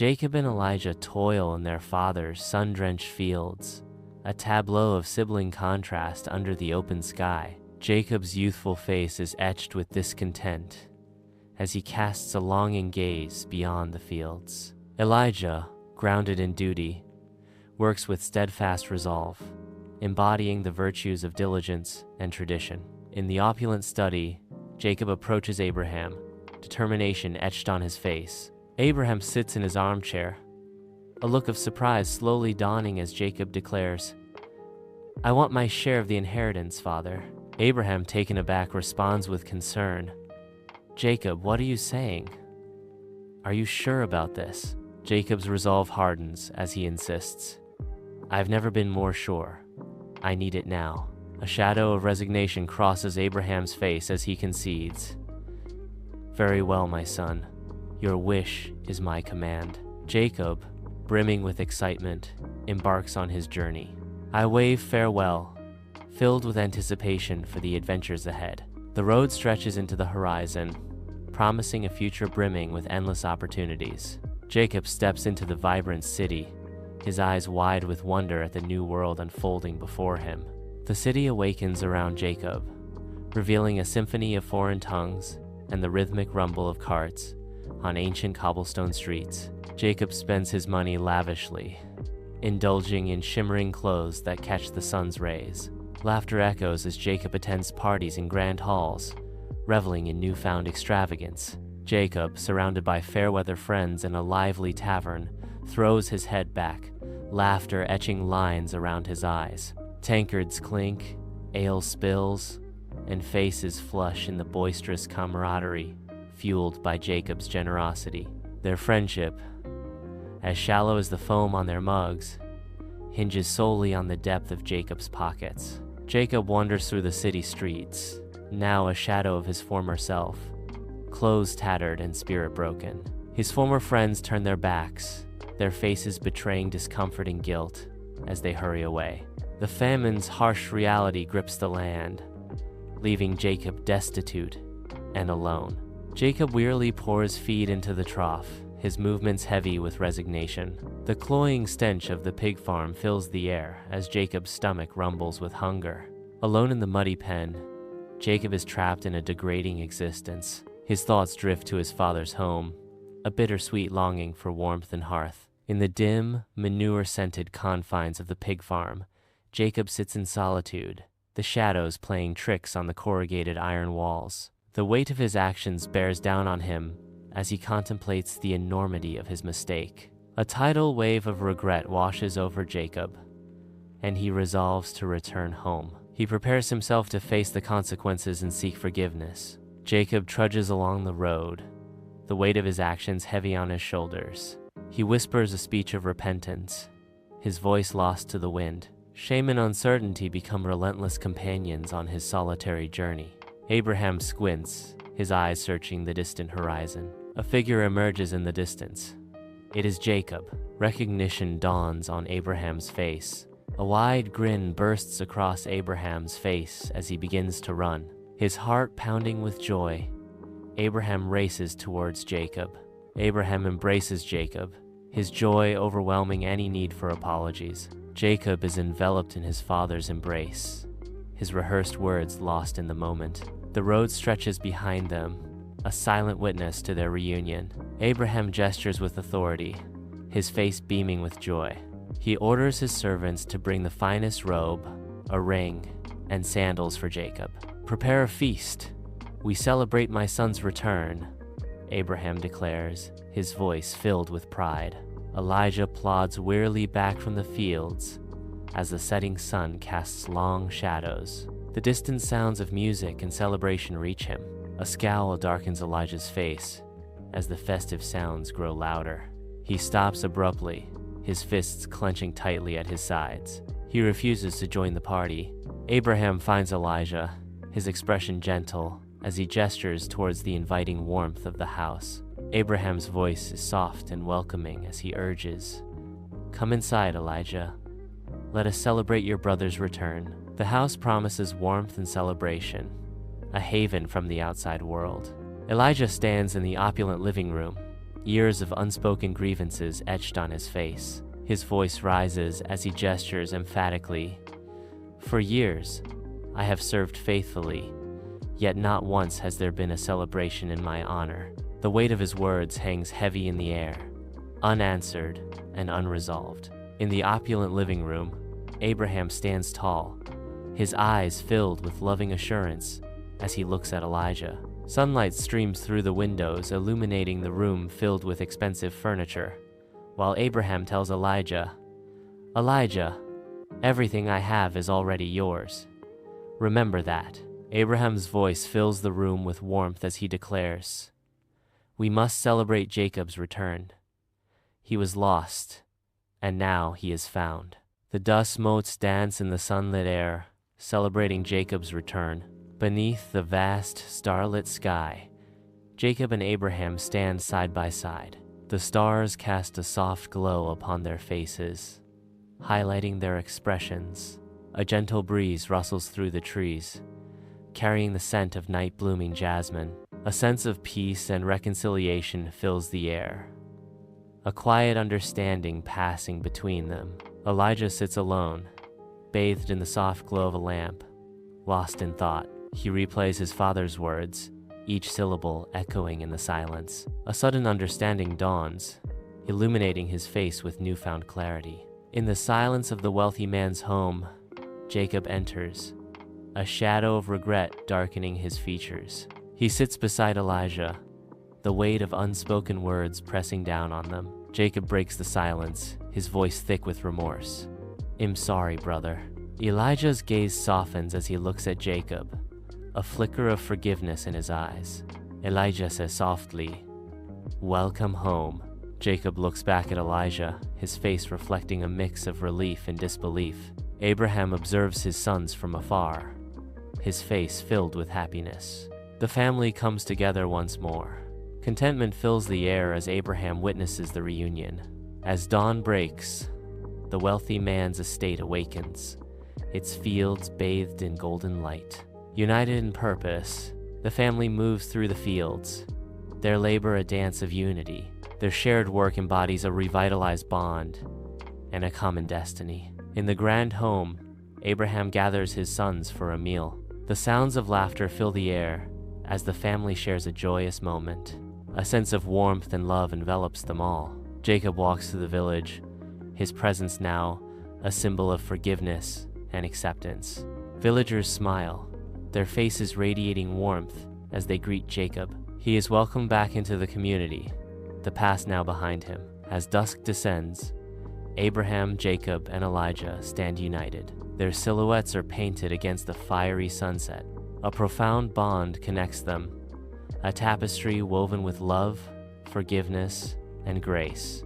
Jacob and Elijah toil in their father's sun-drenched fields, a tableau of sibling contrast under the open sky. Jacob's youthful face is etched with discontent as he casts a longing gaze beyond the fields. Elijah, grounded in duty, works with steadfast resolve, embodying the virtues of diligence and tradition. In the opulent study, Jacob approaches Abraham, determination etched on his face. Abraham sits in his armchair, a look of surprise slowly dawning as Jacob declares, "I want my share of the inheritance, Father." Abraham, taken aback, responds with concern, "Jacob, what are you saying? Are you sure about this?" Jacob's resolve hardens as he insists, "I've never been more sure. I need it now." A shadow of resignation crosses Abraham's face as he concedes, "Very well, my son. Your wish is my command." Jacob, brimming with excitement, embarks on his journey. I wave farewell, filled with anticipation for the adventures ahead. The road stretches into the horizon, promising a future brimming with endless opportunities. Jacob steps into the vibrant city, his eyes wide with wonder at the new world unfolding before him. The city awakens around Jacob, revealing a symphony of foreign tongues and the rhythmic rumble of carts on ancient cobblestone streets. Jacob spends his money lavishly, indulging in shimmering clothes that catch the sun's rays. Laughter echoes as Jacob attends parties in grand halls, reveling in newfound extravagance. Jacob, surrounded by fair-weather friends in a lively tavern, throws his head back, laughter etching lines around his eyes. Tankards clink, ale spills, and faces flush in the boisterous camaraderie fueled by Jacob's generosity. Their friendship, as shallow as the foam on their mugs, hinges solely on the depth of Jacob's pockets. Jacob wanders through the city streets, now a shadow of his former self, clothes tattered and spirit broken. His former friends turn their backs, their faces betraying discomfort and guilt as they hurry away. The famine's harsh reality grips the land, leaving Jacob destitute and alone. Jacob wearily pours feed into the trough, his movements heavy with resignation. The cloying stench of the pig farm fills the air as Jacob's stomach rumbles with hunger. Alone in the muddy pen, Jacob is trapped in a degrading existence. His thoughts drift to his father's home, a bittersweet longing for warmth and hearth. In the dim, manure-scented confines of the pig farm, Jacob sits in solitude, the shadows playing tricks on the corrugated iron walls. The weight of his actions bears down on him as he contemplates the enormity of his mistake. A tidal wave of regret washes over Jacob, and he resolves to return home. He prepares himself to face the consequences and seek forgiveness. Jacob trudges along the road, the weight of his actions heavy on his shoulders. He whispers a speech of repentance, his voice lost to the wind. Shame and uncertainty become relentless companions on his solitary journey. Abraham squints, his eyes searching the distant horizon. A figure emerges in the distance. It is Jacob. Recognition dawns on Abraham's face. A wide grin bursts across Abraham's face as he begins to run. His heart pounding with joy, Abraham races towards Jacob. Abraham embraces Jacob, his joy overwhelming any need for apologies. Jacob is enveloped in his father's embrace, his rehearsed words lost in the moment. The road stretches behind them, a silent witness to their reunion. Abraham gestures with authority, his face beaming with joy. He orders his servants to bring the finest robe, a ring, and sandals for Jacob. "Prepare a feast. We celebrate my son's return," Abraham declares, his voice filled with pride. Elijah plods wearily back from the fields as the setting sun casts long shadows. The distant sounds of music and celebration reach him. A scowl darkens Elijah's face as the festive sounds grow louder. He stops abruptly, his fists clenching tightly at his sides. He refuses to join the party. Abraham finds Elijah, his expression gentle, as he gestures towards the inviting warmth of the house. Abraham's voice is soft and welcoming as he urges, "Come inside, Elijah. Let us celebrate your brother's return." The house promises warmth and celebration, a haven from the outside world. Elijah stands in the opulent living room, years of unspoken grievances etched on his face. His voice rises as he gestures emphatically. For years, I have served faithfully, yet not once has there been a celebration in my honor. The weight of his words hangs heavy in the air, unanswered and unresolved. In the opulent living room, Abraham stands tall, his eyes filled with loving assurance as he looks at Elijah. Sunlight streams through the windows, illuminating the room filled with expensive furniture, while Abraham tells Elijah, "Elijah, everything I have is already yours. Remember that." Abraham's voice fills the room with warmth as he declares, "We must celebrate Jacob's return. He was lost, and now he is found." The dust motes dance in the sunlit air, celebrating Jacob's return. Beneath the vast, starlit sky, Jacob and Abraham stand side by side. The stars cast a soft glow upon their faces, highlighting their expressions. A gentle breeze rustles through the trees, carrying the scent of night-blooming jasmine. A sense of peace and reconciliation fills the air, a quiet understanding passing between them. Elijah sits alone, bathed in the soft glow of a lamp, lost in thought. He replays his father's words, each syllable echoing in the silence. A sudden understanding dawns, illuminating his face with newfound clarity. In the silence of the wealthy man's home, Jacob enters, a shadow of regret darkening his features. He sits beside Elijah, the weight of unspoken words pressing down on them. Jacob breaks the silence, his voice thick with remorse. "I'm sorry, brother." Elijah's gaze softens as he looks at Jacob, a flicker of forgiveness in his eyes. Elijah says softly, "Welcome home." Jacob looks back at Elijah, his face reflecting a mix of relief and disbelief. Abraham observes his sons from afar, his face filled with happiness. The family comes together once more. Contentment fills the air as Abraham witnesses the reunion. As dawn breaks, the wealthy man's estate awakens, its fields bathed in golden light. United in purpose, the family moves through the fields, their labor a dance of unity. Their shared work embodies a revitalized bond and a common destiny. In the grand home, Abraham gathers his sons for a meal. The sounds of laughter fill the air as the family shares a joyous moment. A sense of warmth and love envelops them all. Jacob walks through the village, his presence now a symbol of forgiveness and acceptance. Villagers smile, their faces radiating warmth as they greet Jacob. He is welcomed back into the community, the past now behind him. As dusk descends, Abraham, Jacob, and Elijah stand united. Their silhouettes are painted against the fiery sunset. A profound bond connects them, a tapestry woven with love, forgiveness, and grace.